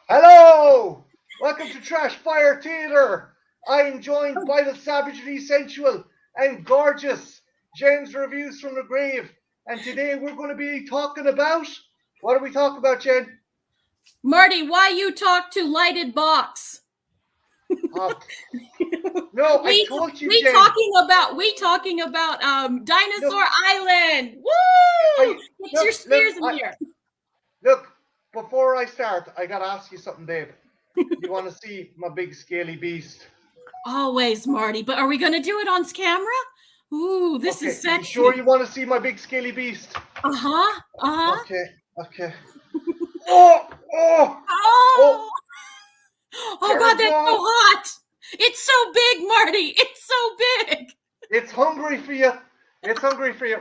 Hello! Welcome to Trashfire Theatre. I am joined by the savagely sensual and gorgeous Jen's Reviews from the Grave. And today we're going to be talking about. What are we talking about, Jen? Marty, why you talk to lighted box? Uh, no, I told you, Jen. We talking about Dinosaur Island. Woo! Get your spears in here. Look, before I start, I gotta ask you something, babe. You want to see my big scaly beast? Always, Marty. But are we gonna do it on camera? Ooh, this is sexy. You sure you want to see my big scaly beast? Okay. Oh God, that's so hot. It's so big, Marty. It's so big. It's hungry for you.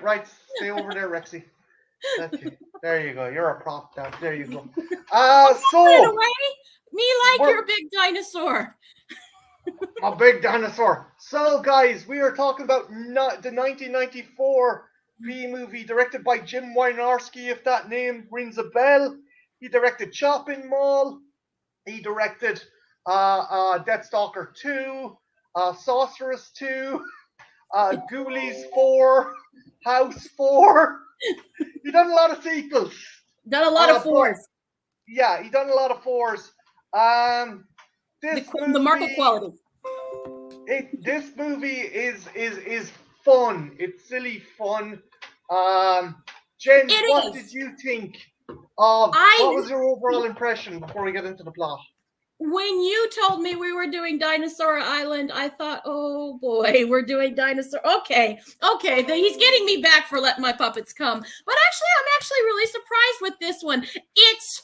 Right, stay over there, Rexy. Okay. There you go. You're a prop now. There you go. So me like your big dinosaur. A big dinosaur. So, guys, we are talking about the 1994 B movie directed by Jim Wynorski, if that name rings a bell. He directed Chopping Mall. He directed Deathstalker 2, Sorceress 2, Ghoulies 4, House 4. He done a lot of sequels. Done a lot of fours. Yeah, he done a lot of fours. The market quality. This movie is fun. It's silly fun. Jen, what did you think of? What was your overall impression before we get into the plot? When you told me we were doing Dinosaur Island, I thought, oh boy, we're doing Dinosaur. Okay, he's getting me back for letting my puppets come. But actually, I'm actually really surprised with this one. It's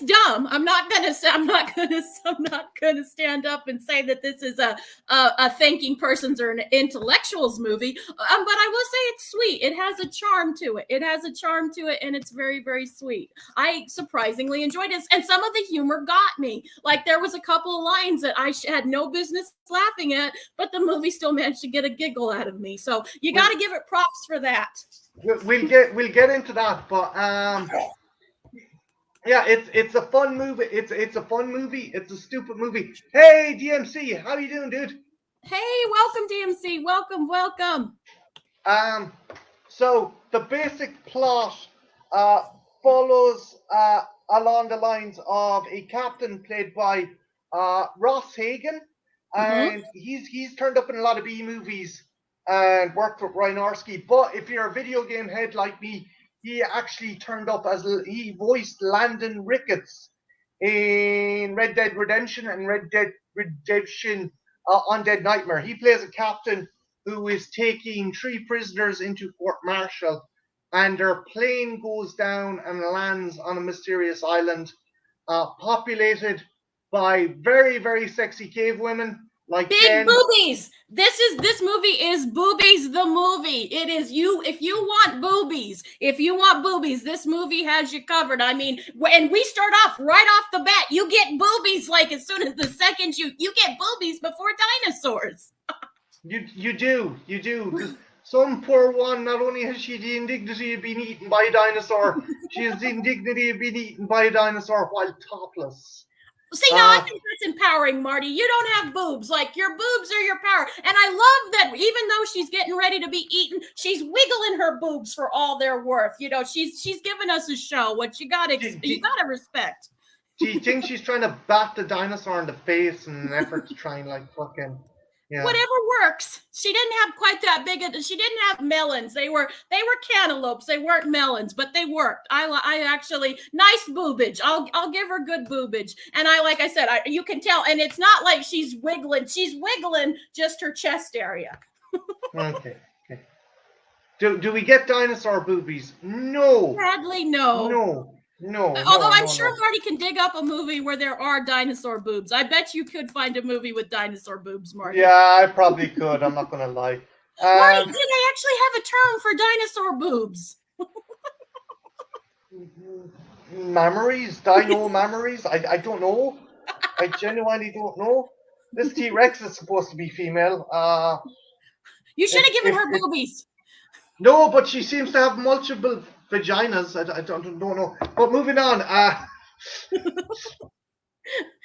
dumb. I'm not gonna stand up and say that this is a thinking person's or an intellectual's movie. But I will say it's sweet. It has a charm to it. And it's very, very sweet. I surprisingly enjoyed it, and some of the humor got me. Like there was a couple of lines that I had no business laughing at, but the movie still managed to get a giggle out of me. So you got to give it props for that. We'll get into that, but yeah, it's a fun movie. It's a fun movie. It's a stupid movie. Hey, DMC, how you doing, dude? Hey, welcome, DMC. Welcome. So the basic plot follows along the lines of a captain played by Ross Hagen, and he's turned up in a lot of B movies and worked with Wynorski. But if you're a video game head like me, he actually turned up he voiced Landon Ricketts in Red Dead Redemption and Red Dead Redemption Undead Nightmare. He plays a captain who is taking 3 prisoners into Fort Marshall, and their plane goes down and lands on a mysterious island populated by very, very sexy cave women. Like big boobies. This movie is Boobies the movie. It is you. If you want boobies, this movie has you covered. I mean, and we start off right off the bat. You get boobies like as soon as the second you get boobies before dinosaurs. You do. Some poor one, not only has she the indignity of being eaten by a dinosaur, she has the indignity of being eaten by a dinosaur while topless. See, now I think that's empowering, Marty. You don't have boobs. Like, your boobs are your power. And I love that even though she's getting ready to be eaten, she's wiggling her boobs for all they're worth. You know, she's giving us a show, what you gotta respect. Do you think she's trying to bat the dinosaur in the face in an effort to try and, like, fucking... Yeah. Whatever works. She didn't have quite that big. She didn't have melons. They were cantaloupes. They weren't melons, but they worked. I actually nice boobage. I'll give her good boobage. And like I said, you can tell. And it's not like she's wiggling. She's wiggling just her chest area. Okay. Do we get dinosaur boobies? No. Sadly, no. Although I'm sure Marty can dig up a movie where there are dinosaur boobs. I bet you could find a movie with dinosaur boobs, Marty. Yeah, I probably could. I'm not going to lie. Marty, do they actually have a term for dinosaur boobs? Mammaries? Dino mammaries? I don't know. I genuinely don't know. This T-Rex is supposed to be female. You should have given her boobies. No, but she seems to have multiple vaginas. I don't know. But moving on.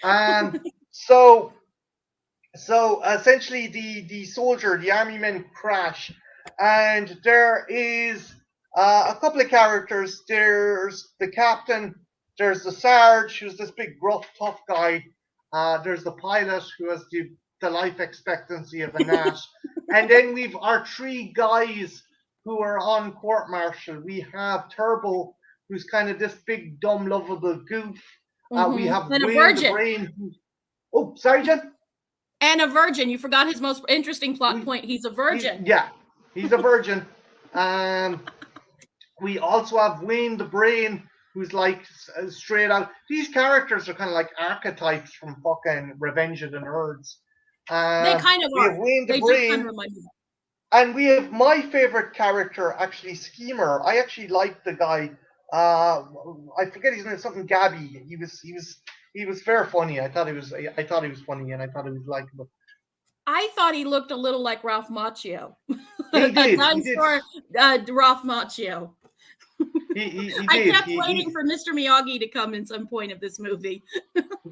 Um, so so essentially, the army men crash, and there is a couple of characters. There's the captain. There's the sarge, who's this big, gruff, tough guy. There's the pilot, who has the life expectancy of a gnat. And then we've our three guys who are on court martial. We have Turbo, who's kind of this big, dumb, lovable goof. We have And a Wayne the virgin. Brain. Oh, sorry, Jen. And a virgin. You forgot his most interesting plot point. He's a virgin. He's a virgin. We also have Wayne the Brain, who's like straight out. These characters are kind of like archetypes from fucking Revenge of the Nerds. They kind of we are. have Wayne the They Brain, do kind of remind me. and we have my favorite character, actually, Schemer. I actually like the guy. I forget his name, something Gabby. He was fair funny. I thought he was funny, and I thought he was likable. I thought he looked a little like Ralph Macchio. He did. Dinosaur, Ralph Macchio. He did. I kept waiting for Mr. Miyagi to come in some point of this movie.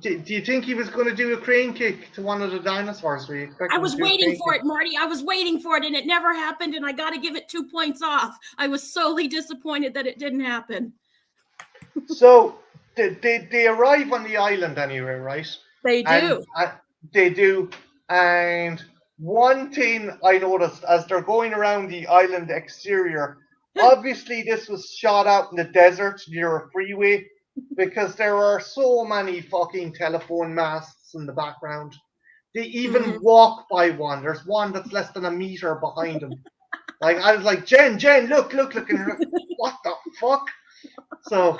Do you think he was going to do a crane kick to one of the dinosaurs? I was waiting for it, Marty. I was waiting for it, and it never happened, and I got to give it 2 points off. I was solely disappointed that it didn't happen. So they arrive on the island anyway, right? They do. They do. And one thing I noticed as they're going around the island exterior, obviously this was shot out in the desert near a freeway, because there are so many fucking telephone masts in the background. They even walk by one. There's one that's less than a meter behind them. Like, I was like, Jen, look, and like, what the fuck? So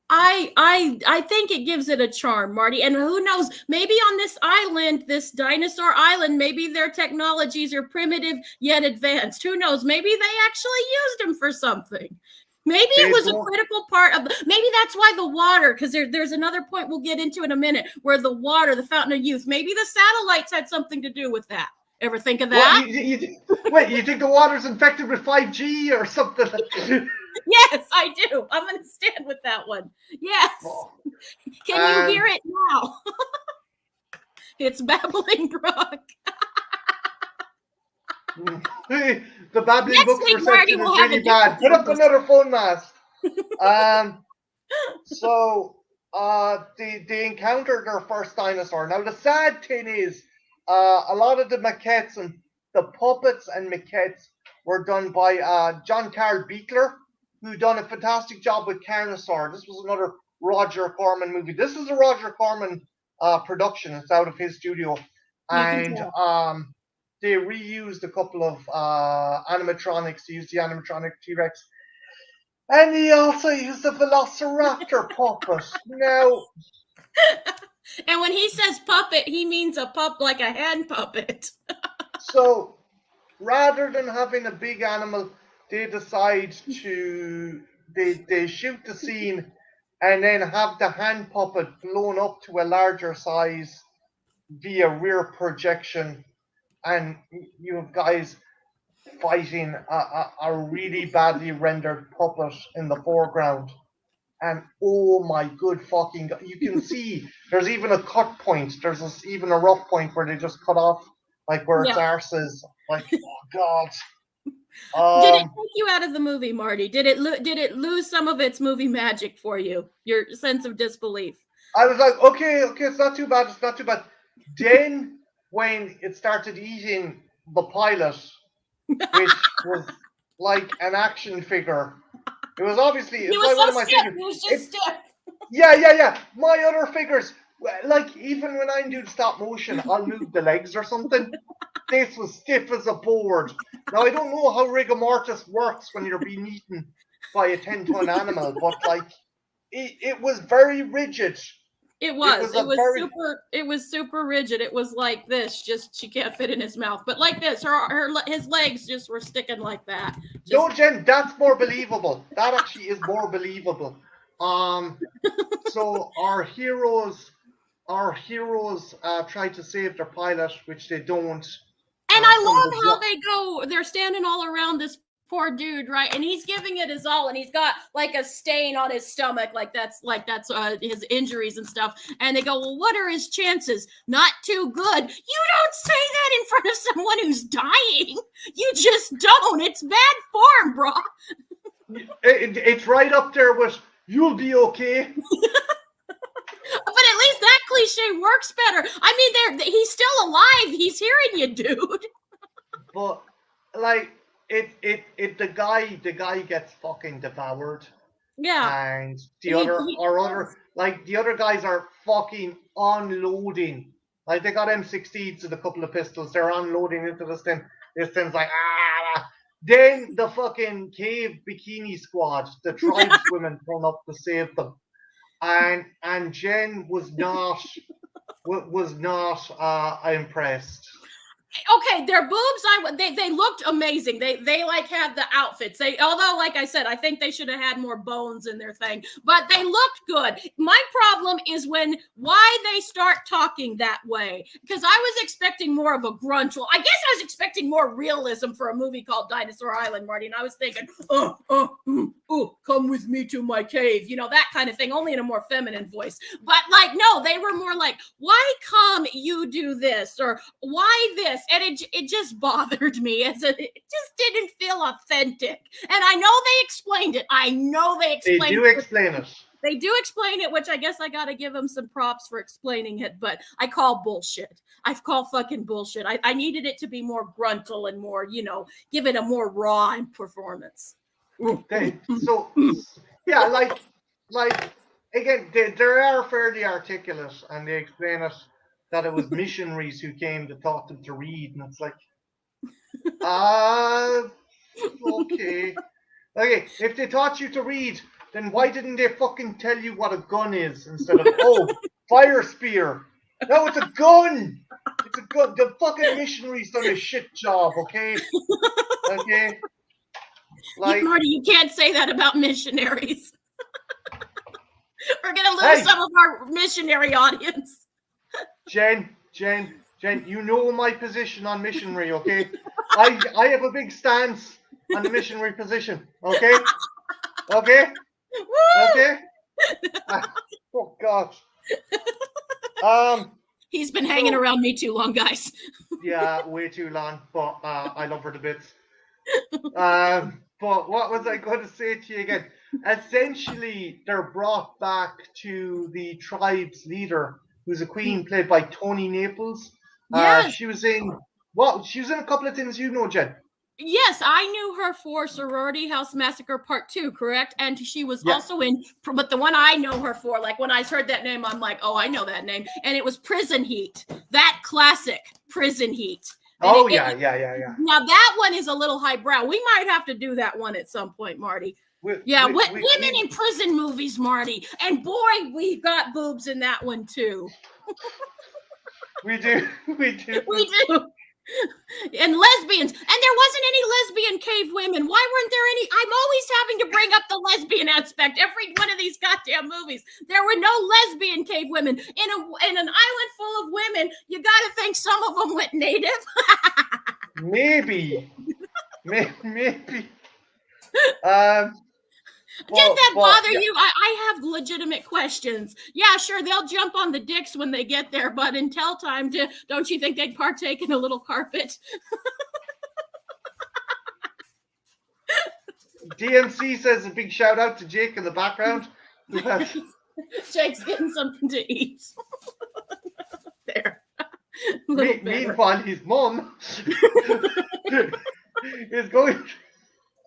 I think it gives it a charm, Marty. And who knows, maybe on this island, this dinosaur island, maybe their technologies are primitive yet advanced. Who knows? Maybe they actually used them for something. Maybe it was a critical part of maybe that's why the water, because there's another point we'll get into in a minute, where the water, the fountain of youth, maybe the satellites had something to do with that. Ever think of that? Wait, you think the water's infected with 5G or something? Yes, I do. I'm going to stand with that one. Yes. Can you hear it now? It's Babbling Brook. The Babbling Brook reception is really bad. Put up another phone mast. So they encountered their first dinosaur. Now the sad thing is, a lot of the maquettes and the puppets and maquettes were done by John Carl Beekler, who done a fantastic job with Carnosaur. This was another Roger Corman movie. This is a Roger Corman production. It's out of his studio, and they reused a couple of animatronics. They used the animatronic T-Rex, and he also used the Velociraptor puppet. Now, and when he says puppet, he means a like a hand puppet. So, rather than having a big animal, they decide to they shoot the scene and then have the hand puppet blown up to a larger size via rear projection, and you have guys fighting a really badly rendered puppet in the foreground. And oh my good fucking God, you can see there's even a cut point. There's even a rough point where they just cut off, like where its arse is. Like, oh God. Did it take you out of the movie, Marty? Did it lose some of its movie magic for you? Your sense of disbelief? I was like, okay, it's not too bad. It's not too bad. Then when it started eating the pilot, which was like an action figure, it was obviously it's like one of my figures. It was just stiff. Yeah. My other figures, like even when I do stop motion, I'll move the legs or something. This was stiff as a board. Now, I don't know how rigor mortis works when you're being eaten by a 10-ton animal, but like it was very rigid. It was super rigid. It was like this. Just she can't fit in his mouth, but like this, his legs just were sticking like that. No, Jen, that's more believable. That actually is more believable. So our heroes try to save their pilot, which they don't. And I love how they go. They're standing all around this Poor dude, right? And he's giving it his all, and he's got like a stain on his stomach, like that's his injuries and stuff. And they go, well, what are his chances? Not too good. You don't say that in front of someone who's dying. You just don't. It's bad form, bro. It's right up there with "you'll be okay." But at least that cliche works better. I mean, he's still alive. He's hearing you, dude. But like the guy gets fucking devoured. Yeah. And the other guys are fucking unloading. Like they got M16s and a couple of pistols. They're unloading into this thing. This thing's like ah. Then the fucking cave bikini squad, the tribeswomen turn up to save them. And Jen was not impressed. Okay, their boobs, they looked amazing. They like had the outfits. Although, like I said, I think they should have had more bones in their thing, but they looked good. My problem is why they start talking that way, because I was expecting more of a grunt. Well, I guess I was expecting more realism for a movie called Dinosaur Island, Marty, and I was thinking, come with me to my cave, that kind of thing, only in a more feminine voice. But like, no, they were more like, why come you do this, or why this? And it just bothered me. It just didn't feel authentic. And I know they explained it. They do explain it. They do explain it, which I guess I got to give them some props for explaining it, but I call bullshit. I call fucking bullshit. I needed it to be more gruntal and more, give it a more raw performance. So, yeah, like again, they are fairly articulate, and they explain it that it was missionaries who came to taught them to read, and it's like, okay. If they taught you to read, then why didn't they fucking tell you what a gun is instead of fire spear? No, it's a gun. It's a gun. The fucking missionaries done a shit job. Okay. Like, Marty, you can't say that about missionaries. We're gonna lose some of our missionary audience. Jen, you know my position on missionary, okay? I have a big stance on the missionary position, okay? Okay? Okay? Oh, God. He's been hanging around me too long, guys. Yeah, way too long, but I love her to bits. But what was I going to say to you again? Essentially, they're brought back to the tribe's leader, who's a queen played by Tony Naples. Yes. She was in a couple of things, Jen. Yes, I knew her for Sorority House Massacre Part 2, correct? And she was also in, but the one I know her for, like when I heard that name, I'm like, oh, I know that name. And it was Prison Heat, that classic Prison Heat. And yeah. Now that one is a little highbrow. We might have to do that one at some point, Marty. Women in prison movies, Marty. And boy, we got boobs in that one too. We do. And lesbians. And there wasn't any lesbian cave women. Why weren't there any? I'm always having to bring up the lesbian aspect. Every one of these goddamn movies. There were no lesbian cave women. In an island full of women, you got to think some of them went native. Maybe. Did that bother you? I have legitimate questions. Yeah, sure, they'll jump on the dicks when they get there, but until time, don't you think they'd partake in a little carpet? DMC says a big shout out to Jake in the background. Jake's getting something to eat. There. Meanwhile, his mom is going.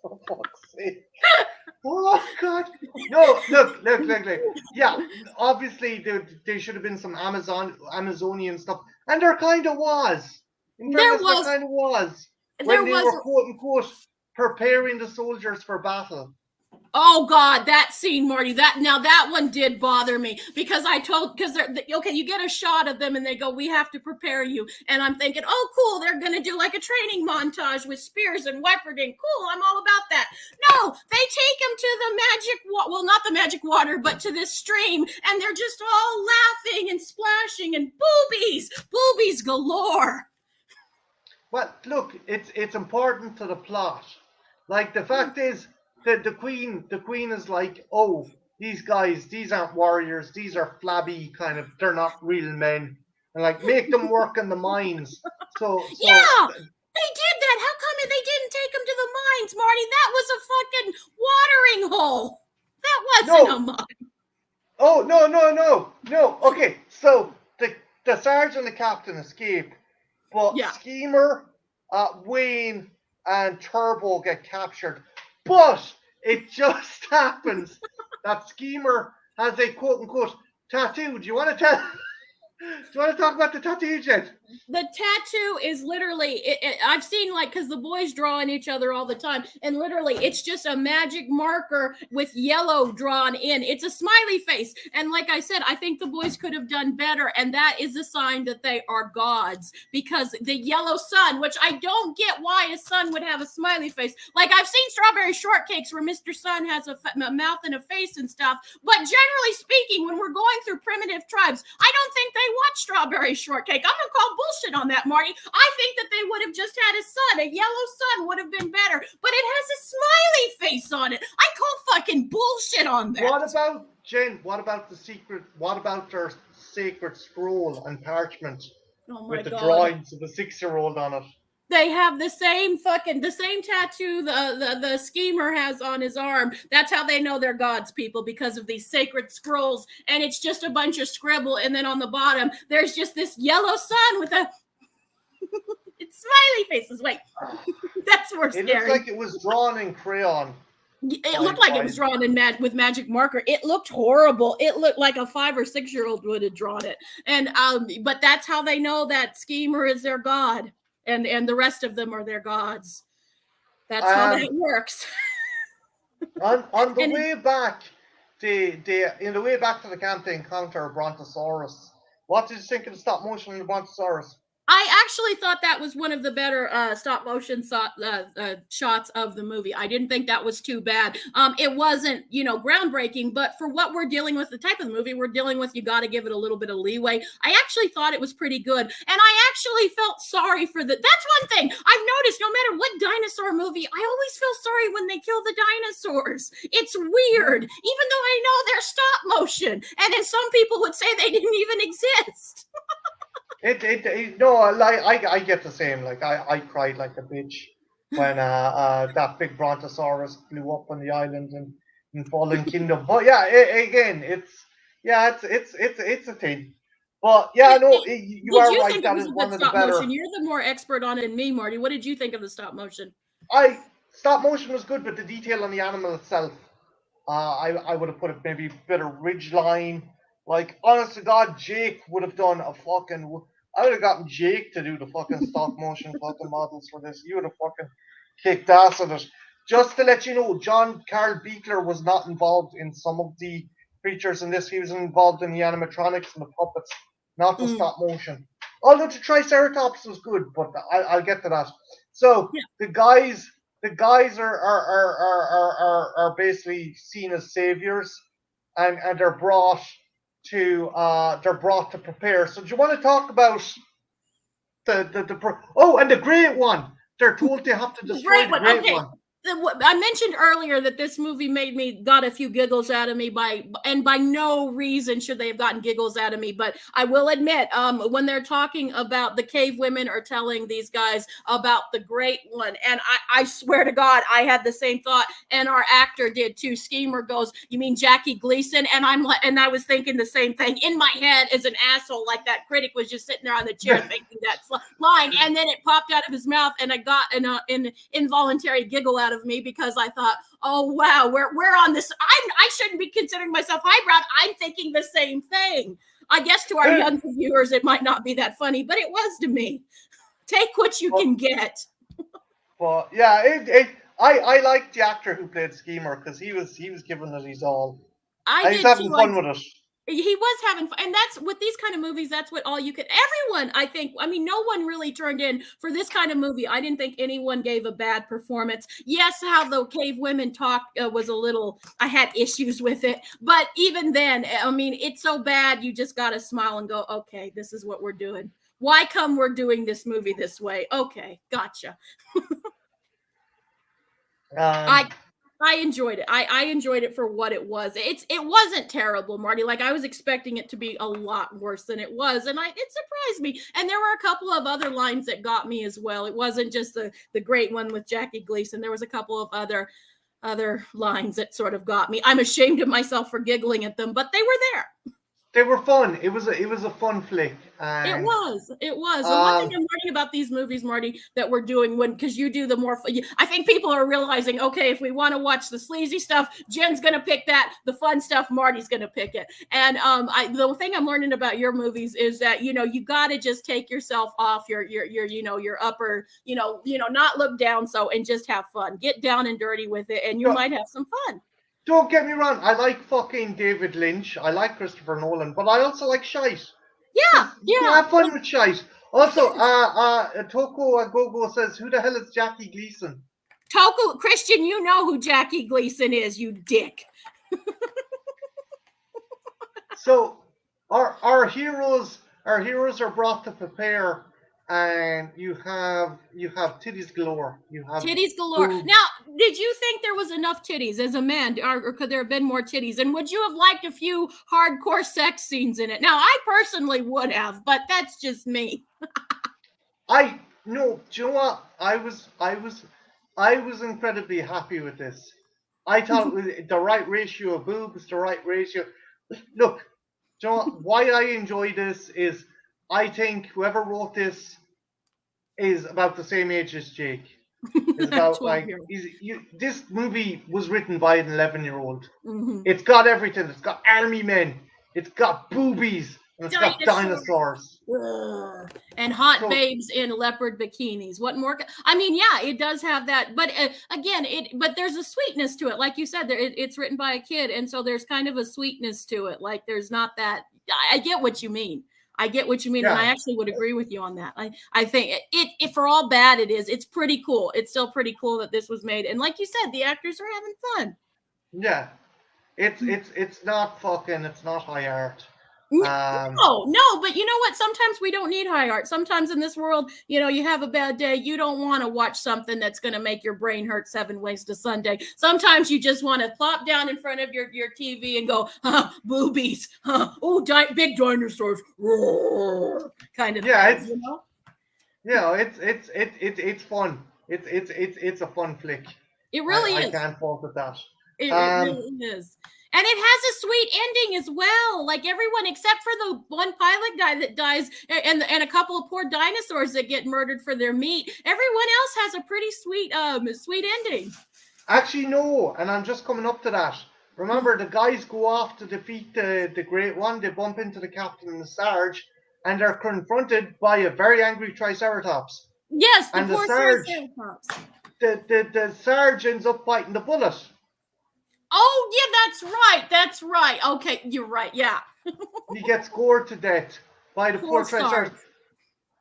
For fuck's sake. Oh, God. No, look. Yeah, obviously there should have been some Amazonian stuff. And there kind of was. In fairness, there kind of was. When they were, quote unquote, preparing the soldiers for battle. Oh God, that scene, Marty. That one did bother me because you get a shot of them and they go, "We have to prepare you," and I'm thinking, "Oh, cool, they're gonna do like a training montage with spears and weaponry. Cool, I'm all about that." No, they take them to the not the magic water, but to this stream, and they're just all laughing and splashing and boobies galore. Well, look, it's important to the plot. Like the fact is that the queen is like, oh, these guys, these aren't warriors, these are flabby kind of, they're not real men, and like make them work in the mines. So Yeah, they did that. How come they didn't take him to the mines, Marty? That was a fucking watering hole. That wasn't a no, mine. oh no. Okay, so the sergeant and the captain escape, but Yeah. Schemer, Wayne, and Turbo get captured. But it just happens that Schemer has a quote unquote tattoo. Do you want to tell? Do you want to talk about the tattoo, Jen? The tattoo is literally I've seen, like, because the boys draw on each other all the time, and literally it's just a magic marker with yellow drawn in. It's a smiley face, and like I said, I think the boys could have done better, and that is a sign that they are gods, because the yellow sun, which I don't get why a sun would have a smiley face. Like, I've seen strawberry shortcakes where Mr. Sun has a mouth and a face and stuff, but generally speaking, when we're going through primitive tribes, I don't think they watch strawberry shortcake. I'm gonna call bullshit on that, Marty. I think that they would have just had a sun. A yellow sun would have been better, but it has a smiley face on it. I call fucking bullshit on that. What about Jen? What about the secret? What about their sacred scroll and parchment with the drawings of the 6-year-old on it? They have the same tattoo the schemer has on his arm. That's how they know they're gods, people, because of these sacred scrolls. And it's just a bunch of scribble. And then on the bottom, there's just this yellow sun with a it's smiley faces. Wait, that's more scary. It looks like it was drawn in crayon. It looked like it was drawn with magic marker. It looked horrible. It looked like a 5 or 6-year-old would have drawn it. And but that's how they know that schemer is their god. And the rest of them are their gods. That's how that works. on the way back, in the way back to the camp, they encounter a brontosaurus. What did you think of the stop motion of the brontosaurus? I actually thought that was one of the better stop motion shots of the movie. I didn't think that was too bad. It wasn't, groundbreaking, but for what we're dealing with, the type of movie we're dealing with, you got to give it a little bit of leeway. I actually thought it was pretty good, and I actually felt sorry for that's one thing I've noticed. No matter what dinosaur movie, I always feel sorry when they kill the dinosaurs. It's weird, even though I know they're stop motion, and then some people would say they didn't even exist. No, like I get the same. Like I cried like a bitch when that big brontosaurus flew up on the island in Fallen Kingdom. But yeah, again, it's a thing. But yeah, no, you are right. That is one of the better. Motion? You're the more expert on it than me, Marty. What did you think of the stop motion? Stop motion was good, but the detail on the animal itself, I would have put it maybe a bit of ridge line. Like, honest to God, Jake would have done a fucking. I would have gotten Jake to do the fucking stop motion fucking models for this. You would have fucking kicked ass at it. Just to let you know, John Carl Beekler was not involved in some of the creatures in this. He was involved in the animatronics and the puppets, not the stop motion. Although the Triceratops was good, but I'll get to that. So the guys are basically seen as saviors, and they're brought to prepare. So do you want to talk about and the great one? They're told they have to destroy the great one. I mentioned earlier that this movie got a few giggles out of me by no reason should they have gotten giggles out of me, but I will admit, when they're talking about the cave women are telling these guys about the great one, and I swear to God, I had the same thought, and our actor did too. Schemer goes, "You mean Jackie Gleason?" And I was thinking the same thing in my head as an asshole, like that critic was just sitting there on the chair thinking that line, and then it popped out of his mouth, and I got an involuntary giggle out of me because I thought, oh wow, we're on this. I shouldn't be considering myself highbrow. I'm thinking the same thing. I guess to our young viewers, it might not be that funny, but it was to me. Take what you can get. Well, yeah, I liked the actor who played Schemer because he was giving it his all. He's having fun with it. He was having fun, and that's with these kind of movies. That's what all you could. Everyone, I think. I mean, no one really turned in for this kind of movie. I didn't think anyone gave a bad performance. Yes, how the cave women talk was a little. I had issues with it, but even then, I mean, it's so bad. You just gotta smile and go, okay, this is what we're doing. Why come we're doing this movie this way? Okay, gotcha. Um, I I enjoyed it. I enjoyed it for what it was. It wasn't terrible, Marty. Like I was expecting it to be a lot worse than it was, and it surprised me. And there were a couple of other lines that got me as well. It wasn't just the great one with Jackie Gleason. There was a couple of other lines that sort of got me. I'm ashamed of myself for giggling at them, but they were there. they were fun. It was a fun flick, It and was. It was. And one thing um, I'm learning about these movies, Marty, that we're doing because you do the more. I think people are realizing, okay, if we want to watch the sleazy stuff, Jen's going to pick that. The fun stuff, Marty's going to pick it. And the thing I'm learning about your movies is that you got to just take yourself off your upper, not look down and just have fun. Get down and dirty with it, and you might have some fun. don't get me wrong. I like fucking David Lynch. I like Christopher Nolan, but I also like shite. Yeah. Have fun with shite. Also, Toko Agogo says, "Who the hell is Jackie Gleason?" Toko Christian, you know who Jackie Gleason is, you dick. So, our heroes are brought to prepare, and you have titties galore. You have titties galore. boobs. Now, did you think there was enough titties as a man, or could there have been more titties? And would you have liked a few hardcore sex scenes in it? Now, I personally would have, but that's just me. No. Do you know what? I was incredibly happy with this. I thought it was the right ratio of boobs, the right ratio. Look, do you know what? Why I enjoy this is I think whoever wrote this is about the same age as Jake. It's about this movie was written by an 11-year-old. Mm-hmm. It's got everything. It's got army men. It's got boobies. And it's got dinosaurs. And hot babes in leopard bikinis. What more? I mean, yeah, it does have that. But again, but there's a sweetness to it. Like you said, it's written by a kid. And so there's kind of a sweetness to it. Like there's not that. I get what you mean. Yeah. And I actually would agree with you on that. I think it for all bad it is, it's pretty cool. It's still pretty cool that this was made. And like you said, the actors are having fun. Yeah. It's not high art. No, but you know what? Sometimes we don't need high art. Sometimes in this world, you have a bad day. You don't want to watch something that's going to make your brain hurt 7 ways to Sunday. Sometimes you just want to plop down in front of your TV and go, boobies, big dinosaurs, roar, kind of. Yeah, thing, it's fun. It's a fun flick. It really is. I can't fault with that. It really is. And it has a sweet ending as well. Like everyone except for the one pilot guy that dies and a couple of poor dinosaurs that get murdered for their meat. Everyone else has a pretty sweet ending. Actually, no. And I'm just coming up to that. Remember, the guys go off to defeat the Great One. They bump into the captain and the Sarge, and they're confronted by a very angry Triceratops. Yes, and poor Triceratops. The Sarge ends up biting the bullet. Oh, yeah, that's right. Okay, you're right, yeah. He gets gored to death by the poor Triceratops.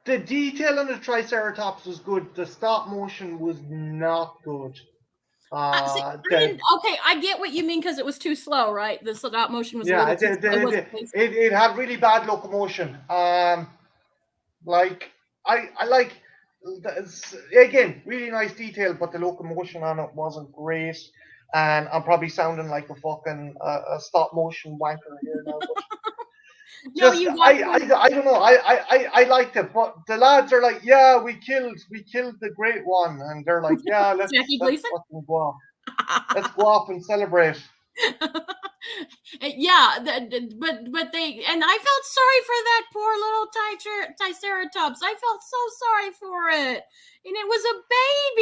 The detail on the Triceratops was good. The stop motion was not good. I get what you mean because it was too slow, right? The stop motion was it had really bad locomotion. I like, again, really nice detail, but the locomotion on it wasn't great. And I'm probably sounding like a fucking a stop motion wanker here now. But I don't know. I liked it, but the lads are like, yeah, we killed the Great One, and they're like, yeah, let's fucking go off. Let's go off and celebrate. Yeah, but they, and I felt sorry for that poor little Triceratops. I felt so sorry for it, and it was a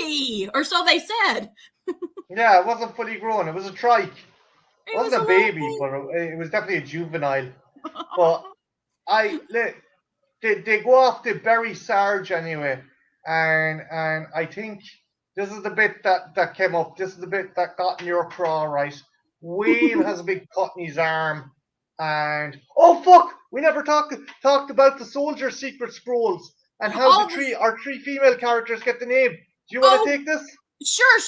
baby, or so they said. Yeah, it wasn't fully grown. It was a trike. It wasn't a baby, but it was definitely a juvenile. But they go off to bury Sarge anyway, and I think this is the bit that came up. This is the bit that got in your craw, right? Wayne has a big cut in his arm, and oh fuck, we never talked about the soldier secret scrolls and how our three female characters get the name. Do you want to take this? Sure.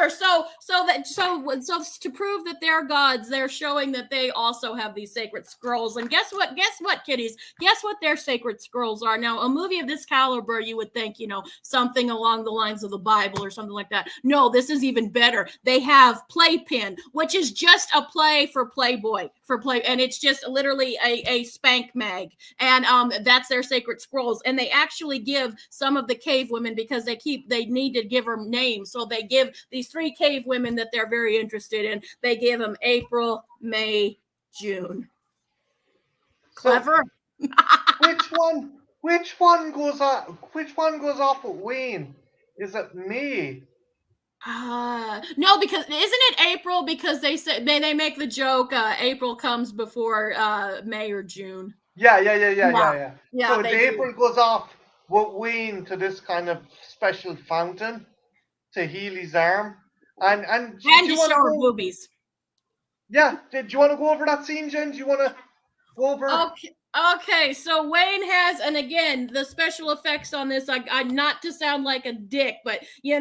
So to prove that they're gods, they're showing that they also have these sacred scrolls. And guess what? Guess what, kiddies? Guess what their sacred scrolls are? Now, a movie of this caliber, you would think, something along the lines of the Bible or something like that. No, this is even better. They have Playpen, which is just a play for Playboy, and it's just literally a spank mag, and that's their sacred scrolls. And they actually give some of the cave women, because they need to give them names. So they give these 3 cave women that they're very interested in, they give them April, May, June. Clever. So, which one goes off with Wayne? Is it May? No, because isn't it April? Because they say they make the joke April comes before May or June. Yeah. So the April goes off with Wayne to this kind of special fountain to heal his arm, and to show her boobies. Yeah, do you want to go over that scene, Jen? Do you want to go over? Okay, so Wayne has, and again, the special effects on this, I not to sound like a dick, but I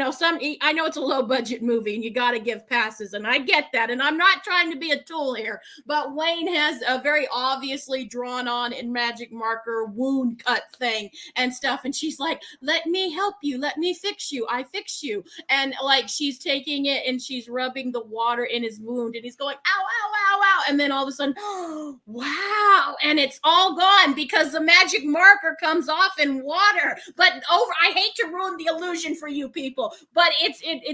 know it's a low budget movie and you got to give passes, and I get that, and I'm not trying to be a tool here, but Wayne has a very obviously drawn on in magic marker wound cut thing and stuff, and she's like, let me help you, let me fix you, I fix you, and like she's taking it and she's rubbing the water in his wound, and he's going, ow, ow, ow, ow, and then all of a sudden, oh, wow, and it's all gone because the magic marker comes off in water. But I hate to ruin the illusion for you people, but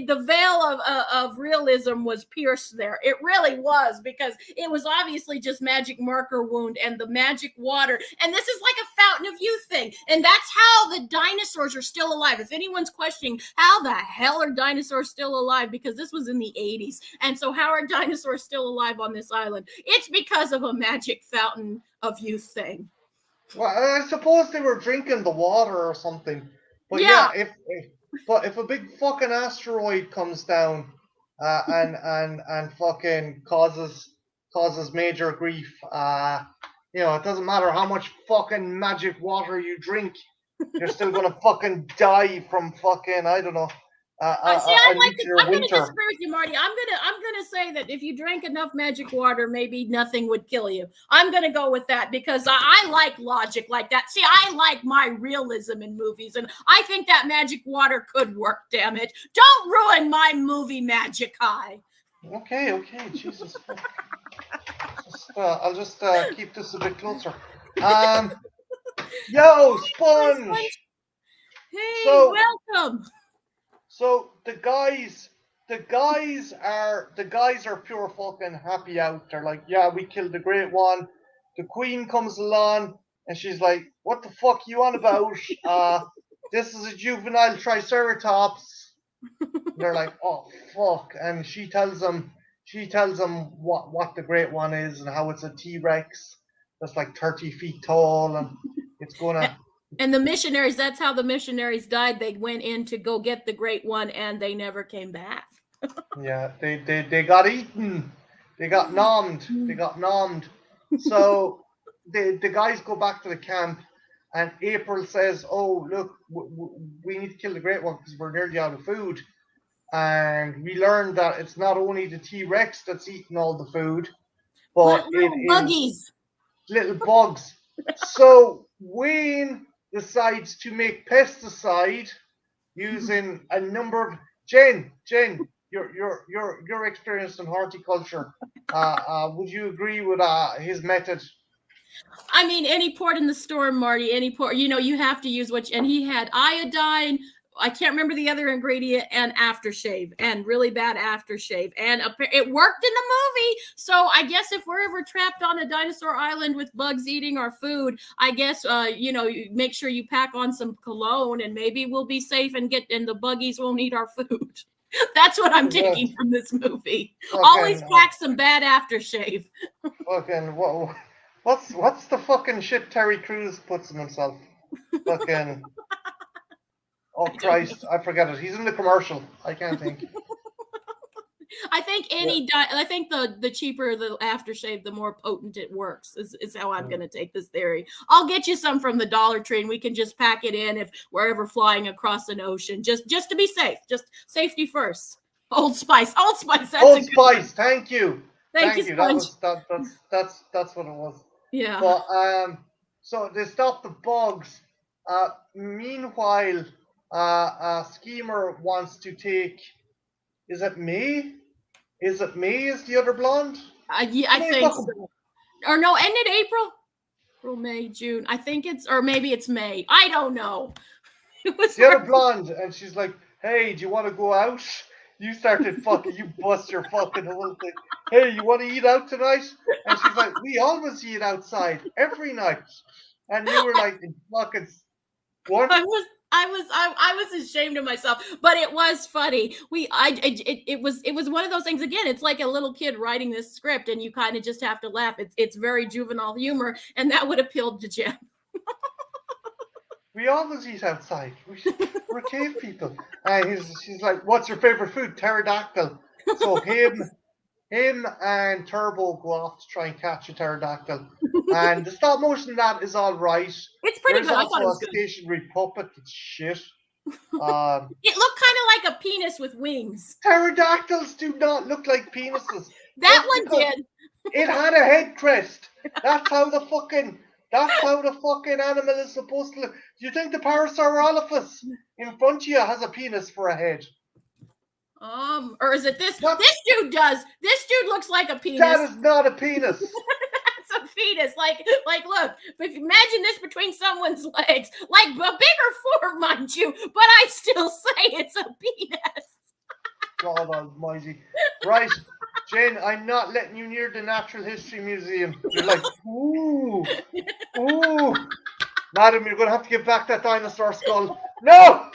the veil of realism was pierced there. It really was, because it was obviously just magic marker wound and the magic water. And this is like a fountain of youth thing. And that's how the dinosaurs are still alive. If anyone's questioning how the hell are dinosaurs still alive, because this was in the 80s. And so how are dinosaurs still alive on this island? It's because of a magic fountain of youth thing. Well, I suppose they were drinking the water or something. But if a big fucking asteroid comes down and fucking causes major grief, it doesn't matter how much fucking magic water you drink, you're still gonna fucking die from fucking, I don't know, I'm going to disagree with you, Marty. I'm gonna say that if you drank enough magic water, maybe nothing would kill you. I'm gonna go with that because I like logic like that. See, I like my realism in movies, and I think that magic water could work. Damn it! Don't ruin my movie magic high. Okay, Jesus. I'll just keep this a bit closer. Yo, Sponge. Hey, welcome. So the guys are pure fucking happy out. They're like, yeah, we killed the great one. The queen comes along and she's like, what the fuck you on about? This is a juvenile triceratops. They're like, oh fuck, and she tells them what the great one is and how it's a T-Rex that's like 30 feet tall and it's gonna. And the missionaries, that's how the missionaries died. They went in to go get the great one and they never came back. Yeah, they got eaten. They got nommed. So the guys go back to the camp and April says, oh, look, we need to kill the great one because we're nearly out of food. And we learned that it's not only the T-Rex that's eating all the food, but little bugs. So Wayne decides to make pesticide using a number of Jen, you're experienced in horticulture. Would you agree with his method? I mean, any port in the storm, Marty. Any port, you have to use and he had iodine. I can't remember the other ingredient, and aftershave, and really bad aftershave, and it worked in the movie. So I guess if we're ever trapped on a dinosaur island with bugs eating our food, I guess make sure you pack on some cologne, and maybe we'll be safe and the buggies won't eat our food. That's what I'm taking from this movie. Always pack some bad aftershave. Fucking what's the fucking shit Terry Crews puts in himself? Fucking. Oh Christ, I forget it. He's in the commercial. I can't think. I think I think the cheaper the aftershave, the more potent it works. Is how I'm going to take this theory. I'll get you some from the Dollar Tree, and we can just pack it in if we're ever flying across an ocean, just to be safe. Just safety first. Old Spice. Old Spice. That's Old Spice. Thank you. Thank you. That's what it was. Yeah. But so they stopped the bugs. Meanwhile, Schemer wants to take. Is it May? Is it May? Is the other blonde? Yeah, I think so. Or no, ended April. April, May, June. I think or maybe it's May. I don't know. It was the other blonde, and she's like, "Hey, do you want to go out?" You started fucking. You bust your fucking whole thing. Hey, you want to eat out tonight? And she's like, "We always eat outside every night." And you were like, "Fucking what?" I was ashamed of myself, but it was funny. It was one of those things. Again, it's like a little kid writing this script, and you kind of just have to laugh. It's very juvenile humor, and that would appeal to Jim. We always eat outside. We're cave people. And she's like, "What's your favorite food?" Pterodactyl. So him and Turbo go off to try and catch a pterodactyl. And the stop motion of that is all right. It's pretty good. I thought it was a stationary puppet. It's shit. It looked kind of like a penis with wings. Pterodactyls do not look like penises. That one did. It had a head crest. That's how the fucking animal is supposed to look. Do you think the Parasaurolophus in front of you has a penis for a head? Or is it this? What? This dude does. This dude looks like a penis. That is not a penis. That's a fetus. Like, look. If you imagine this between someone's legs, like a bigger form, mind you, but I still say it's a penis. God Almighty! Right, Jane, I'm not letting you near the Natural History Museum. You're like, ooh, madam, you're going to have to give back that dinosaur skull. No,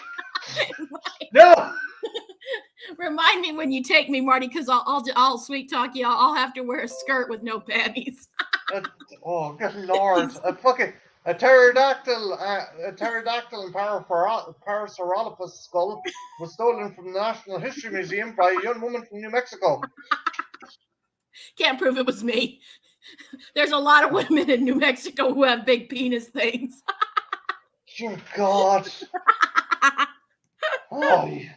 no. Remind me when you take me, Marty, because I'll sweet talk you. I'll have to wear a skirt with no panties. Oh, good lord! A pterodactyl and Parasaurolophus skull was stolen from the Natural History Museum by a young woman from New Mexico. Can't prove it was me. There's a lot of women in New Mexico who have big penis things. Dear God. Oh, yeah.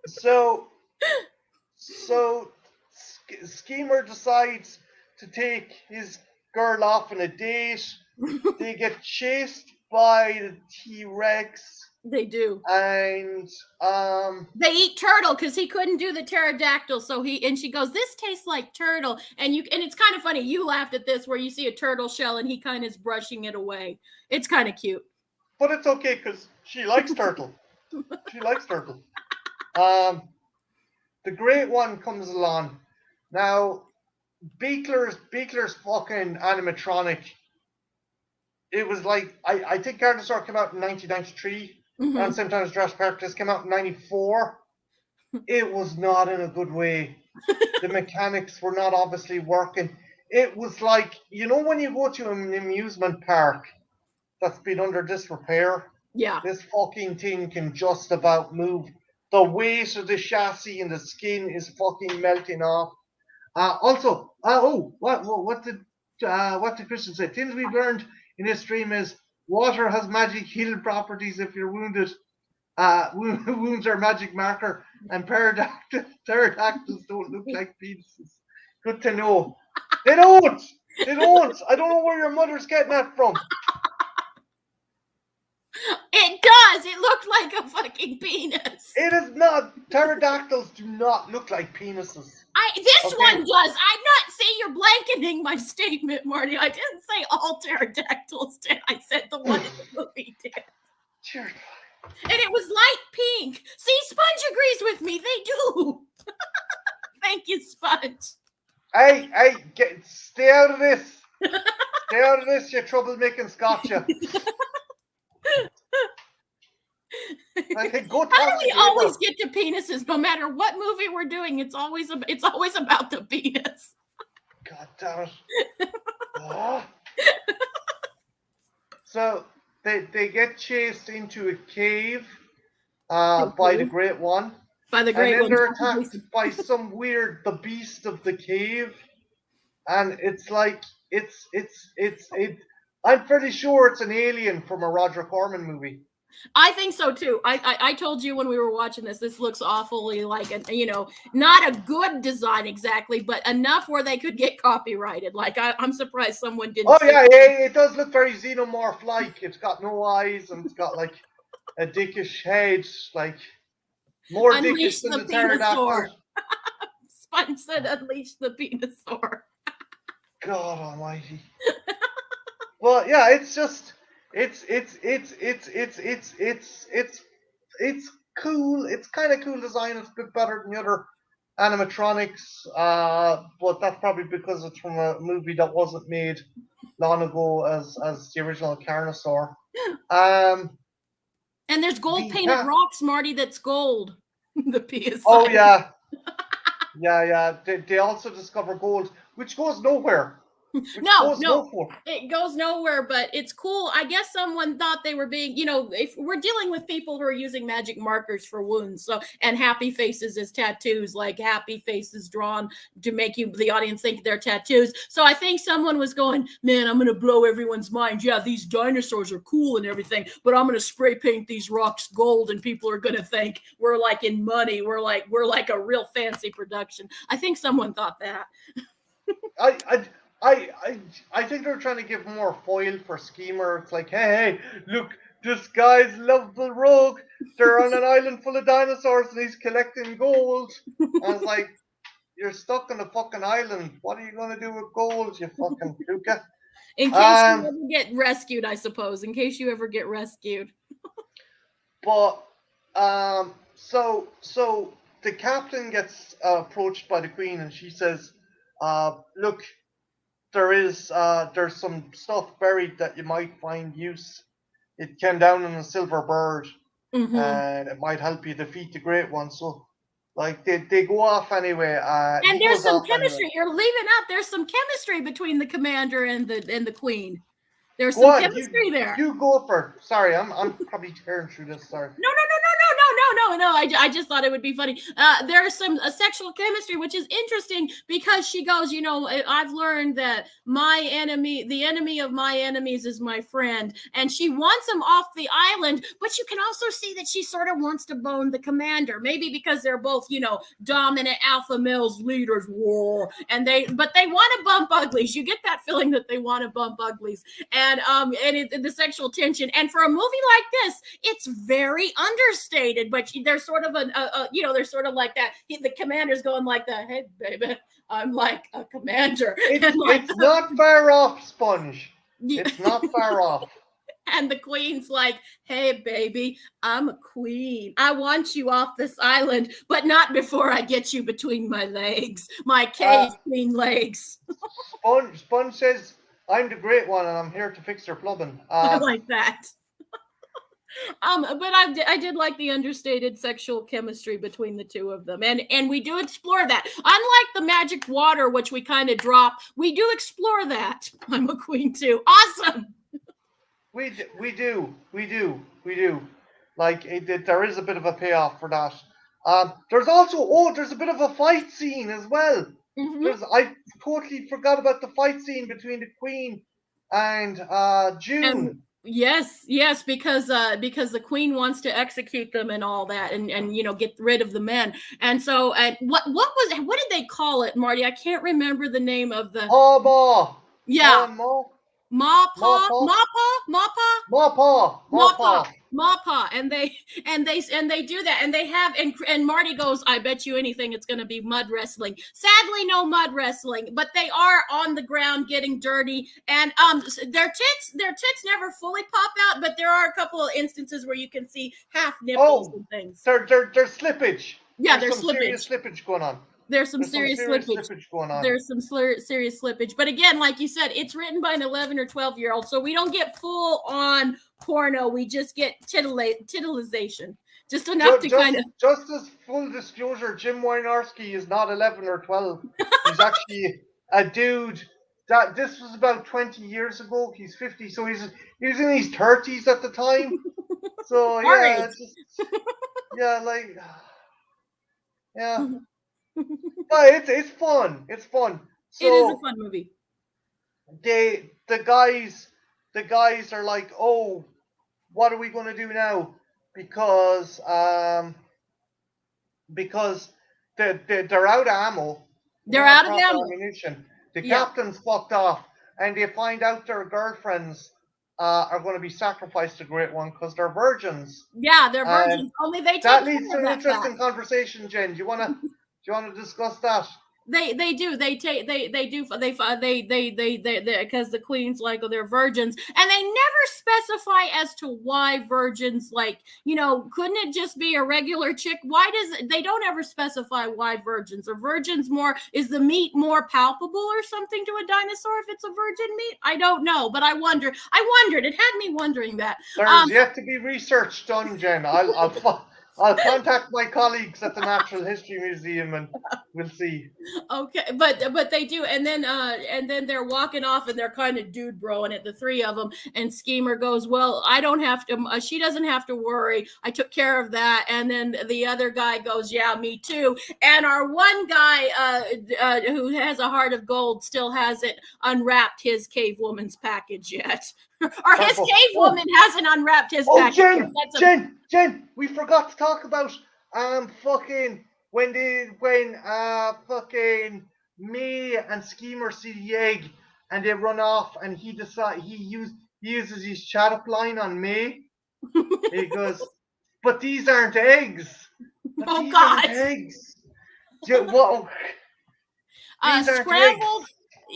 So Schemer decides to take his girl off on a date. They get chased by the T-Rex. They do. And they eat turtle because he couldn't do the pterodactyl. So she goes, "This tastes like turtle." And it's kind of funny. You laughed at this where you see a turtle shell and he kind of is brushing it away. It's kind of cute. But it's okay because she likes turtle. She likes turtle. The great one comes along. Now, Beekler's fucking animatronic. It was like, I think Dinosaur came out in 1993. Mm-hmm. And sometimes Jurassic Park just came out in 94. It was not in a good way. The mechanics were not obviously working. It was like, you know when you go to an amusement park that's been under disrepair? Yeah. This fucking thing can just about move. The weight of the chassis and the skin is fucking melting off. What did Christian say? Things we've learned in this stream is water has magic healing properties if you're wounded. Wounds are magic marker, and pterodactyls don't look like penises. Good to know. They don't. I don't know where your mother's getting that from. It does. It looked like a fucking penis. It is not. Pterodactyls do not look like penises. This one does. I'm not saying you're blanketing my statement, Marty. I didn't say all pterodactyls did. I said the one in the movie did. Sure. And it was light pink. See, Sponge agrees with me. They do. Thank you, Sponge. Hey, stay out of this. Stay out of this, you troublemaking Scotcha. How do we always get to penises? No matter what movie we're doing, it's always about the penis. God damn it! Oh. So they get chased into a cave by the Great One. By the and great then ones. they're attacked by some weird the beast of the cave, and it's like it. I'm pretty sure it's an alien from a Roger Corman movie. I think so too. I told you when we were watching this, this looks awfully like a, you know, not a good design exactly, but enough where they could get copyrighted. Like I'm surprised someone didn't. Oh yeah, yeah, it does look very xenomorph-like. It's got no eyes and it's got like a dickish head, like more dickish Unleash than the the pterodactyl. Venusaur. Sponge said, "Unleash the Venusaur." God Almighty. Well, yeah, it's just it's cool. It's kind of cool design. It's a bit better than the other animatronics. But that's probably because it's from a movie that wasn't made long ago as the original Carnosaur. And there's gold The painted cat. rocks, Marty. That's gold. The P is Oh silent. yeah, yeah. They also discover gold, which goes nowhere. No, it goes nowhere, but it's cool. I guess someone thought they were being, you know, if we're dealing with people who are using magic markers for wounds, so and happy faces as tattoos, like happy faces drawn to make you the audience think they're tattoos. So I think someone was going, man, I'm gonna blow everyone's mind. Yeah, these dinosaurs are cool and everything, but I'm gonna spray paint these rocks gold, and people are gonna think we're like in money. We're like a real fancy production. I think someone thought that. I think they're trying to give more foil for Schemer. It's like, hey, look, this guy's lovable rogue. They're on an island full of dinosaurs and he's collecting gold. And it's like, you're stuck on a fucking island. What are you going to do with gold, you fucking puka? In case you ever get rescued, I suppose. In case you ever get rescued. But, so the captain gets approached by the queen and she says, look, there's some stuff buried that you might find use. It came down in a silver bird, and it might help you defeat the great one. So, like, they go off anyway. And He there's goes some off chemistry. anyway. You're leaving out. There's some chemistry between the commander and the queen. There's Go some on, chemistry there. you go for. Sorry, I'm probably tearing through this. Sorry. No. I just thought it would be funny. There's some sexual chemistry, which is interesting because she goes, you know, I've learned that the enemy of my enemies is my friend. And she wants him off the island, but you can also see that she sort of wants to bone the commander. Maybe because they're both, you know, dominant alpha males, leaders, war. But they want to bump uglies. You get that feeling that they want to bump uglies. And the sexual tension. And for a movie like this, it's very understated, but there's sort of there's sort of like that. The commander's going like that. Hey, baby, I'm like a commander. It's not far off, Sponge. It's not far off. And the queen's like, hey, baby, I'm a queen. I want you off this island, but not before I get you between my legs, my cave queen legs. Sponge says, I'm the great one, and I'm here to fix your plumbing. I like that. But I did like the understated sexual chemistry between the two of them, and we do explore that. Unlike the magic water, which we kind of drop, we do explore that. I'm a queen too. Awesome. We do. Like there is a bit of a payoff for that. There's also there's a bit of a fight scene as well. I totally forgot about the fight scene between the Queen and June. Yes, because the queen wants to execute them and all that, and you know, get rid of the men. And so, what did they call it, Marty? I can't remember the name of the. Yeah. Mappa, and they do that, and they have, and Marty goes, I bet you anything it's going to be mud wrestling. Sadly, no mud wrestling, but they are on the ground getting dirty, and their tits never fully pop out, but there are a couple of instances where you can see half nipples and things. There's slippage. Yeah, there's some serious slippage going on. There's some serious slippage going on. There's some serious slippage. But again, like you said, it's written by an 11 or 12-year-old, so we don't get full on porno. We just get titillization. Just enough to kind of. Just as full disclosure, Jim Wynorski is not 11 or 12. He's actually a dude. This was about 20 years ago. He's 50, so he was in his 30s at the time. So yeah, like. Yeah, but it's fun. It's fun. It is a So fun movie. the guys are like, oh, what are we gonna do now? Because because they're out of ammo. They They're don't have out of proper ammo. ammunition. The Yeah. captain's fucked off, and they find out their girlfriends are going to be sacrificed to Great One because they're virgins. Yeah, they're And virgins. Only they take that leads care to of an that fact. interesting conversation, Jen. Do you wanna discuss that? They do they because the queen's like, oh, they're virgins, and they never specify as to why virgins, like, couldn't it just be a regular chick? Why does they don't ever specify why virgins? Are virgins more, is the meat more palpable or something to a dinosaur if it's a virgin meat? I don't know, but I wondered, it had me wondering that. There's yet to be research done, Jen. I'll contact my colleagues at the Natural History Museum and we'll see. Okay, but they do, and then they're walking off, and they're kind of dude broing it, the three of them. And Schemer goes, "Well, I don't have to. She doesn't have to worry. I took care of that." And then the other guy goes, "Yeah, me too." And our one guy, who has a heart of gold, still hasn't unwrapped his cave woman's package yet, or his cave woman hasn't unwrapped his package Jen, yet. Jen, we forgot to talk about fucking when fucking May and Schemer see the egg and they run off and he uses his chat up line on May. He goes, but these aren't eggs. But Oh these God! aren't eggs. What? These aren't Scrambled.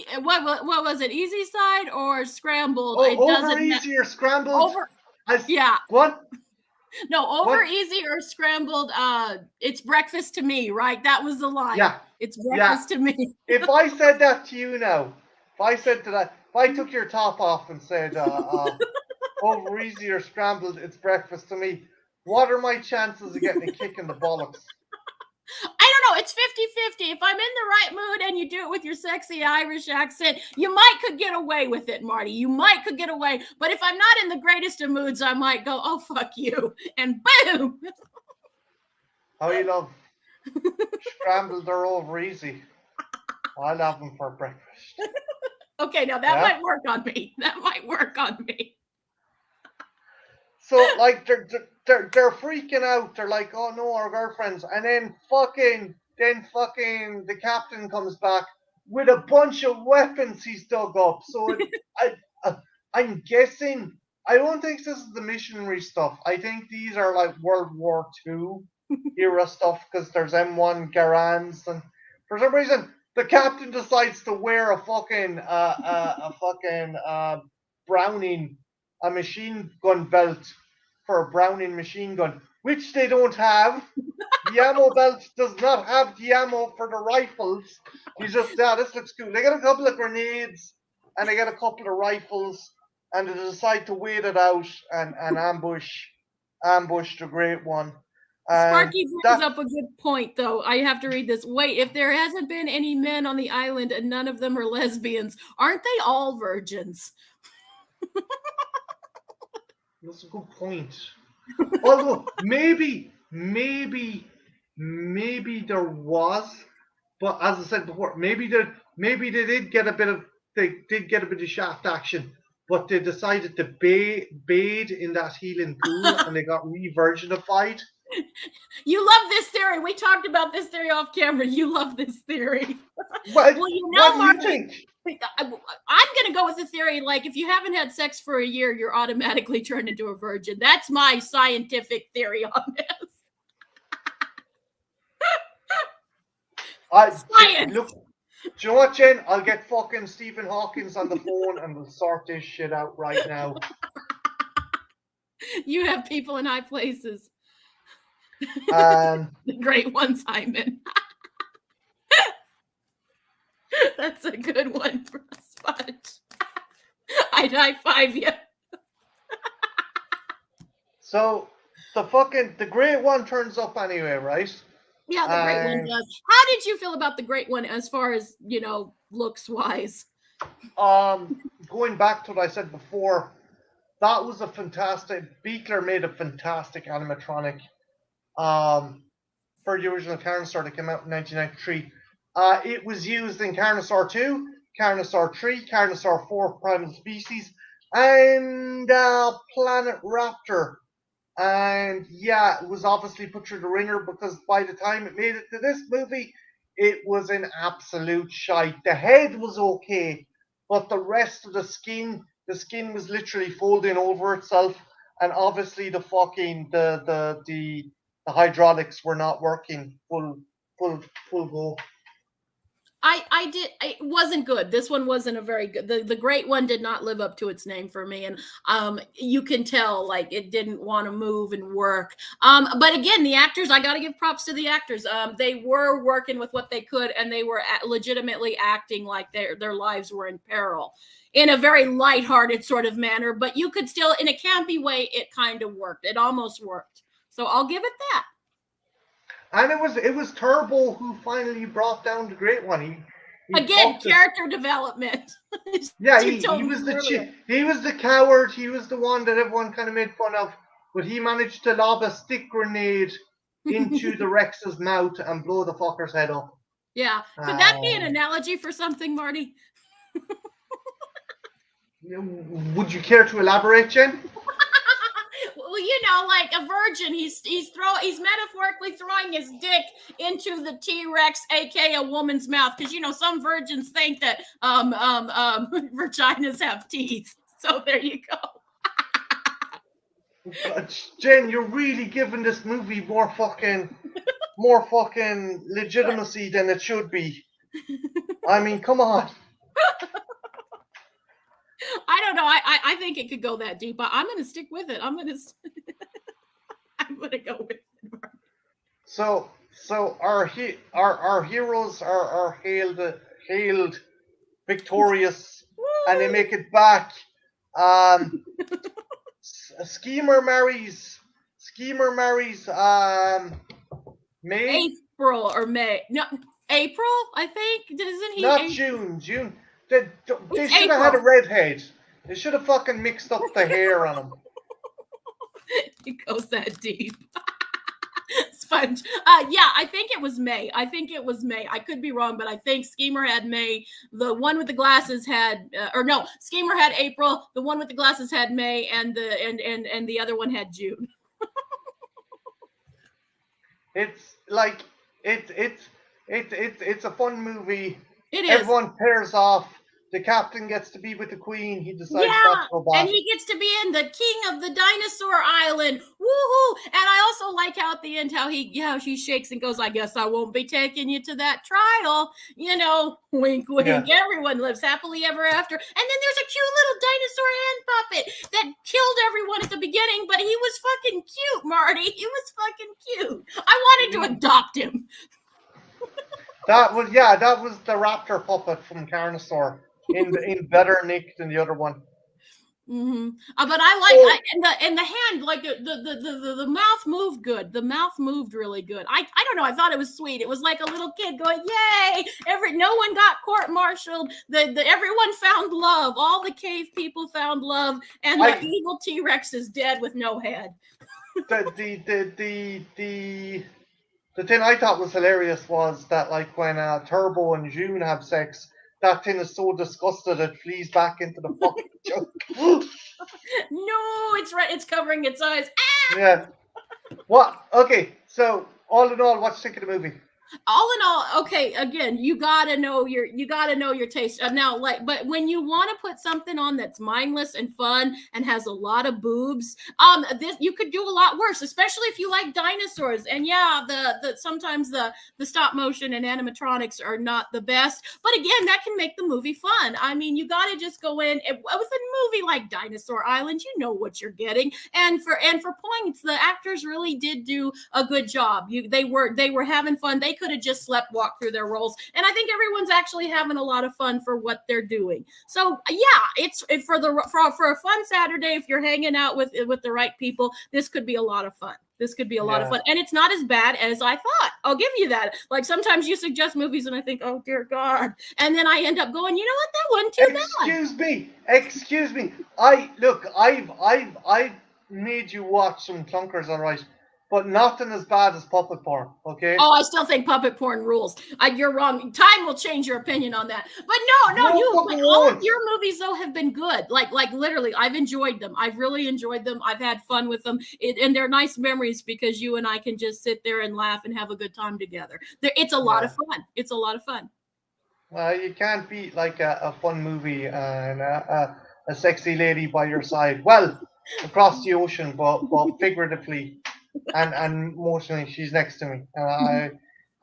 eggs. What was it? Easy side or scrambled? Oh, It over doesn't easy or scrambled? over. Yeah. What? No, over What? easy or scrambled. It's breakfast to me, right? That was the line. Yeah. It's breakfast to me. If I said that to you now, if I took your top off and said, over easy or scrambled, it's breakfast to me, what are my chances of getting a kick in the bollocks? I don't know. It's 50-50. If I'm in the right mood and you do it with your sexy Irish accent, you could get away with it, Marty. You could get away. But if I'm not in the greatest of moods, I might go, oh, fuck you. And boom. How you love scrambled or over easy? I'll have them for breakfast. Okay, now that might work on me. That might work on me. So, like, they're freaking out. They're like, oh no, our girlfriends. And then fucking the captain comes back with a bunch of weapons he's dug up. So I'm guessing, I don't think this is the missionary stuff. I think these are like World War II era stuff because there's M1 Garans, and for some reason the captain decides to wear a fucking Browning, a machine gun belt for a Browning machine gun, which they don't have. The ammo belt does not have the ammo for the rifles. You just, this looks cool. They got a couple of grenades and they got a couple of rifles, and they decide to wait it out and ambush the Great One. Sparky brings up a good point, though. I have to read this. Wait, if there hasn't been any men on the island and none of them are lesbians, aren't they all virgins? That's a good point. Although maybe there was, but as I said before, maybe they did get a bit of shaft action, but they decided to bathe in that healing pool and they got re-virginified. You love this theory. We talked about this theory off camera. You love this theory. Well, what do you think? I'm going to go with the theory, like, if you haven't had sex for a year, you're automatically turned into a virgin. That's my scientific theory on this. Science! Look, do you know what, Jen? I'll get fucking Stephen Hawkins on the phone and we'll sort this shit out right now. You have people in high places. The Great one, Simon. That's a good one for a sponge. I'd high five you. So the Great One turns up anyway, right? Yeah, the Great One does. How did you feel about the Great One as far as, looks wise? Going back to what I said before, that was a fantastic. Beekler made a fantastic animatronic. for the original Carnosaur that came out in 1993. It was used in Carnosaur 2, Carnosaur 3, Carnosaur 4 Primal Species, and Planet Raptor. And yeah, it was obviously put through the ringer because by the time it made it to this movie, it was an absolute shite. The head was okay, but the rest of the skin was literally folding over itself, and obviously the hydraulics were not working full go. It wasn't good. This one wasn't a very good. The great one did not live up to its name for me, and you can tell like it didn't want to move and work. But again, the actors, I got to give props to the actors. They were working with what they could, and they were legitimately acting like their lives were in peril in a very lighthearted sort of manner. But you could still, in a campy way, it kind of worked. It almost worked. So I'll give it that. And it was Turbo who finally brought down the great one. He Again, character development. Yeah, he was he was the coward. He was the one that everyone kind of made fun of. But he managed to lob a stick grenade into the Rex's mouth and blow the fucker's head off. Yeah, could that be an analogy for something, Marty? Would you care to elaborate, Jen? Well, you know, like a virgin, he's metaphorically throwing his dick into the T-Rex, aka a woman's mouth, because you know some virgins think that vaginas have teeth. So there you go. Jen, you're really giving this movie more fucking legitimacy than it should be. I mean, come on. I don't know. I think it could go that deep, but I'm going to stick with it. I'm going to go with it. So our heroes are hailed victorious, and they make it back. Schemer marries May. April or May? No, April. I think. Isn't he? Not June. They should have had a redhead. They should have fucking mixed up the hair on him. It goes that deep. Sponge. Yeah, I think it was May. I could be wrong, but I think Schemer had May. The one with the glasses had, Schemer had April. The one with the glasses had May, and the other one had June. It's like it's a fun movie. It is. Everyone pairs off. The captain gets to be with the queen. He decides not to go back. And he gets to be in the king of the Dinosaur Island. Woohoo! And I also like how at the end she shakes and goes, I guess I won't be taking you to that trial. You know, wink, wink. Yeah. Everyone lives happily ever after. And then there's a cute little dinosaur hand puppet that killed everyone at the beginning, but he was fucking cute, Marty. He was fucking cute. I wanted to adopt him. That was the raptor puppet from Carnosaur. In better nick than the other one. Mm-hmm. But I like and the hand, like the mouth moved good. The mouth moved really good. I don't know. I thought it was sweet. It was like a little kid going, "Yay!" No one got court-martialed. Everyone found love. All the cave people found love, and the evil T-Rex is dead with no head. The thing I thought was hilarious was that like when Turbo and June have sex. That thing is so disgusted it flees back into the fucking junk. No, it's right. It's covering its eyes. Ah! Yeah. What? Okay. So all in all, what you think of the movie? All in all, okay. Again, you gotta know your taste. Now, but when you want to put something on that's mindless and fun and has a lot of boobs, you could do a lot worse, especially if you like dinosaurs. And yeah, sometimes the stop motion and animatronics are not the best, but again, that can make the movie fun. I mean, you gotta just go in with a movie like Dinosaur Island. You know what you're getting, and for points, the actors really did do a good job. They were having fun. They could have just walk through their roles, and I think everyone's actually having a lot of fun for what they're doing. So yeah, for a fun Saturday, if you're hanging out with the right people, this could be a lot of fun. Lot of fun, and it's not as bad as I thought. I'll give you that. Like sometimes you suggest movies, and I think, oh dear God, and then I end up going, you know what, that wasn't too bad. Excuse me. I've made you watch some clunkers, all right. but nothing as bad as puppet porn. Okay. Oh, I still think puppet porn rules. You're wrong. Time will change your opinion on that. But no, No you fucking all of won't. your movies though have been good. Like literally, I've enjoyed them. I've really enjoyed them. I've had fun with them, and they're nice memories because you and I can just sit there and laugh and have a good time together. It's a lot of fun. It's a lot of fun. You can't beat like a fun movie and a sexy lady by your side. Well, across the ocean, but figuratively and emotionally, she's next to me.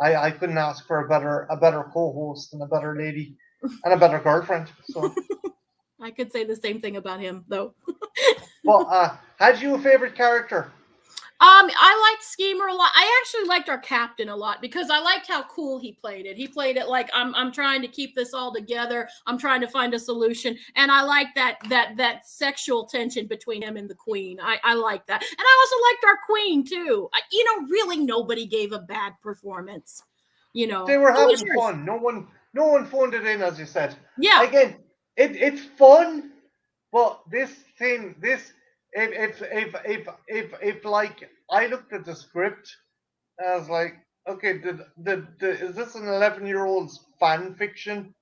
I couldn't ask for a better co-host and a better lady and a better girlfriend. So, I could say the same thing about him though. but had you a favorite character? I liked Schemer a lot. I actually liked our captain a lot because I liked how cool he played it. He played it like I'm trying to keep this all together. I'm trying to find a solution, and I like that sexual tension between him and the queen. I like that, and I also liked our queen too. Really nobody gave a bad performance. They were Who was having yours? fun. No one phoned it in, as you said. Yeah. Again, it's fun, but this thing, this if like I looked at the script, I was like, okay, is this an 11-year-old's fan fiction?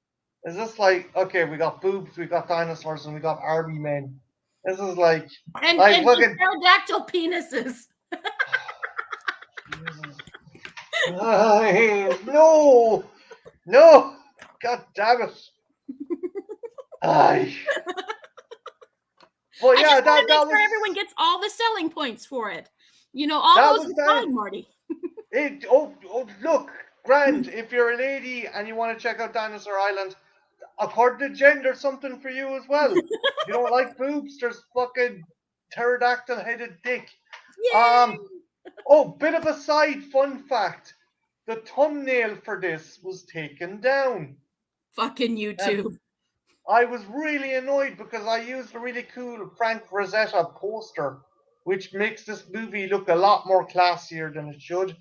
Is this like, okay, we got boobs, we got dinosaurs, and we got army men? This is like And fucking pterodactyl penises. Jesus. No, no, god damn it. Aye. Well, I yeah, just want to that make was sure everyone gets all the selling points for it. All that those was are fine, Marty. it. Oh, look, grand. If you're a lady and you want to check out Dinosaur Island, I've heard the Jen, there's something for you as well. If you don't like boobs, there's fucking pterodactyl headed dick. Yay! Oh, bit of a side fun fact. The thumbnail for this was taken down. Fucking And YouTube. I was really annoyed because I used a really cool Frank Rosetta poster, which makes this movie look a lot more classier than it should.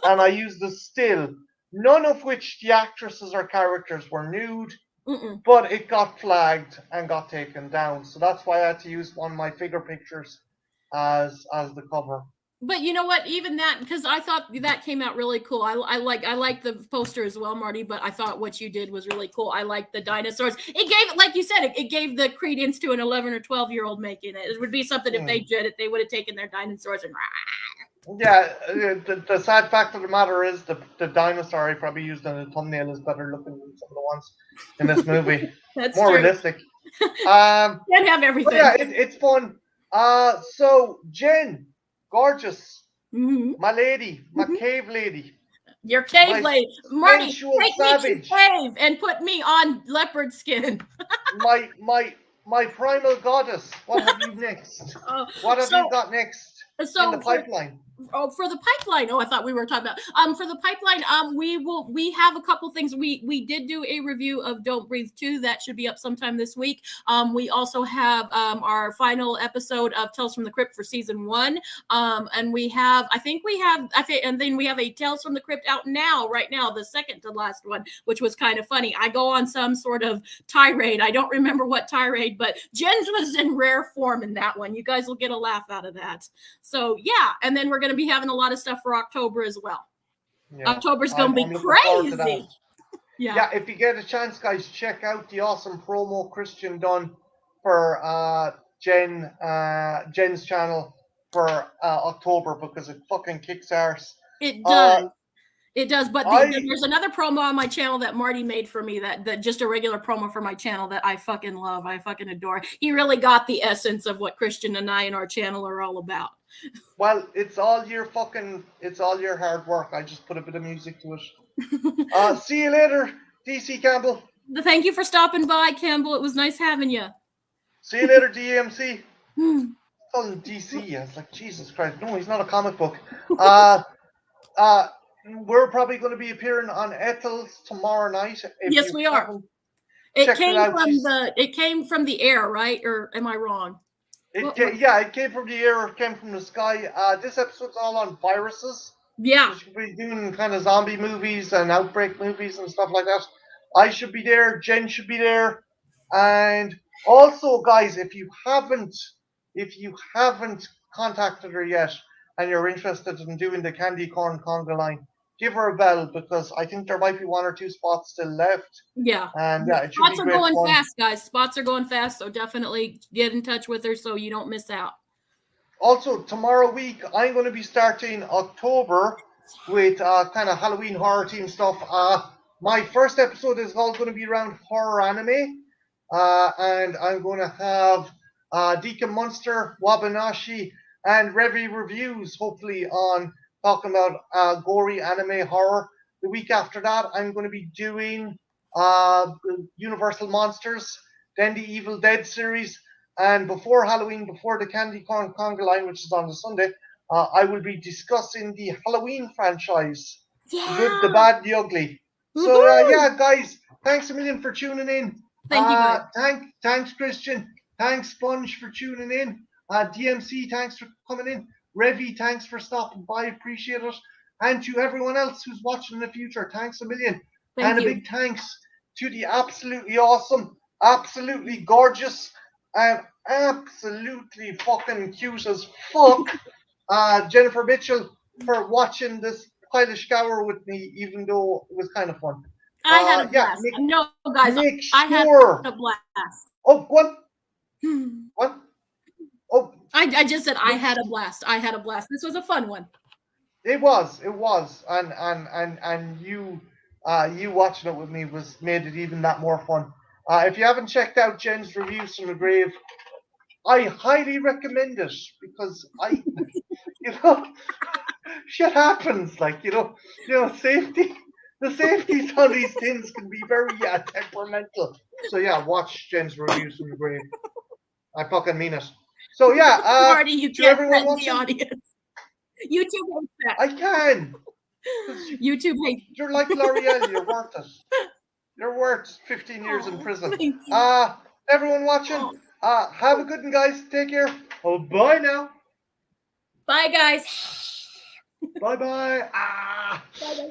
And I used a still, none of which the actresses or characters were nude, Mm-mm. but it got flagged and got taken down. So that's why I had to use one of my figure pictures as the cover. But you know what? Even that, because I thought that came out really cool. I like the poster as well, Marty. But I thought what you did was really cool. I like the dinosaurs. It gave, like you said, it gave the credence to an 11 or 12-year-old making it. It would be something if they did it, they would have taken their dinosaurs and. Yeah, the sad fact of the matter is the dinosaur I probably used in the thumbnail is better looking than some of the ones in this movie. That's more true. realistic. Can't have everything. Yeah, it's fun. So Jen, gorgeous, my lady, my cave lady, your cave lady, Marty. Take savage. me to cave and put me on leopard skin. my primal goddess. What have you next? What have you got next in the pipeline? For the pipeline. Oh, I thought we were talking about for the pipeline. We have a couple things. We did do a review of Don't Breathe 2. That should be up sometime this week. We also have our final episode of Tales from the Crypt for season 1. And then we have a Tales from the Crypt out right now, the second to last one, which was kind of funny. I go on some sort of tirade. I don't remember what tirade, but Jen's was in rare form in that one. You guys will get a laugh out of that. So yeah, and then we're going to be having a lot of stuff for October as well. Yeah, October's going to be crazy. Yeah, if you get a chance, guys, check out the awesome promo Christian done for Jen's channel for October, because it fucking kicks arse. It does. It does, but there's another promo on my channel that Marty made for me that just a regular promo for my channel that I fucking love. I fucking adore. He really got the essence of what Christian and I and our channel are all about. Well, it's all your hard work. I just put a bit of music to it. See you later, DC Campbell. Thank you for stopping by, Campbell. It was nice having you. See you later, DMC. Call him DC. I was like, Jesus Christ. No, he's not a comic book. We're probably going to be appearing on Ethel's tomorrow night. Yes, we are. It came from the air, right? Or am I wrong? It came from the air. It came from the sky. This episode's all on viruses. Yeah. We should be doing kind of zombie movies and outbreak movies and stuff like that. I should be there. Jen should be there. And also, guys, if you haven't contacted her yet and you're interested in doing the candy corn conga line, give her a bell, because I think there might be 1 or 2 spots still left. Yeah. And yeah, it should Spots be are great going fun. fast, guys. Spots are going fast, so definitely get in touch with her so you don't miss out. Also, tomorrow week, I'm going to be starting October with kind of Halloween horror team stuff. My first episode is all going to be around horror anime. And I'm going to have Deacon Munster, Wabanashi, and Revy Reviews, hopefully, on talking about gory anime horror. The week after that, I'm going to be doing Universal Monsters, then the Evil Dead series. And before Halloween, before the Candy Corn Conga line, which is on the Sunday, I will be discussing the Halloween franchise. Yeah. The good, the bad, the ugly. So, yeah, guys, thanks a million for tuning in. Thank you, guys. Thanks, Christian. Thanks, Sponge, for tuning in. DMC, thanks for coming in. Revy, thanks for stopping by. Appreciate it. And to everyone else who's watching in the future, thanks a million. Thank you. A big thanks to the absolutely awesome, absolutely gorgeous, and absolutely fucking cute as fuck Jennifer Mitchell for watching this pile of scour with me, even though it was kind of fun. I had a blast. No, guys, I had a blast. Oh, what? What? Oh, I just said I had a blast. I had a blast. This was a fun one. It was, and you watching it with me made it even that more fun. If you haven't checked out Jen's reviews from the grave, I highly recommend it, because shit happens, like, safety. The safeties on these things can be very temperamental. So yeah, watch Jen's reviews from the grave. I fucking mean it. So yeah, Marty, you can't threaten the audience. YouTube hates that. I can. YouTube hates. You're like L'Oreal. You're worth it. You're worth 15 years in prison. Everyone watching, have a good one, guys. Take care. Oh, bye now. Bye, guys. Bye-bye. Bye-bye.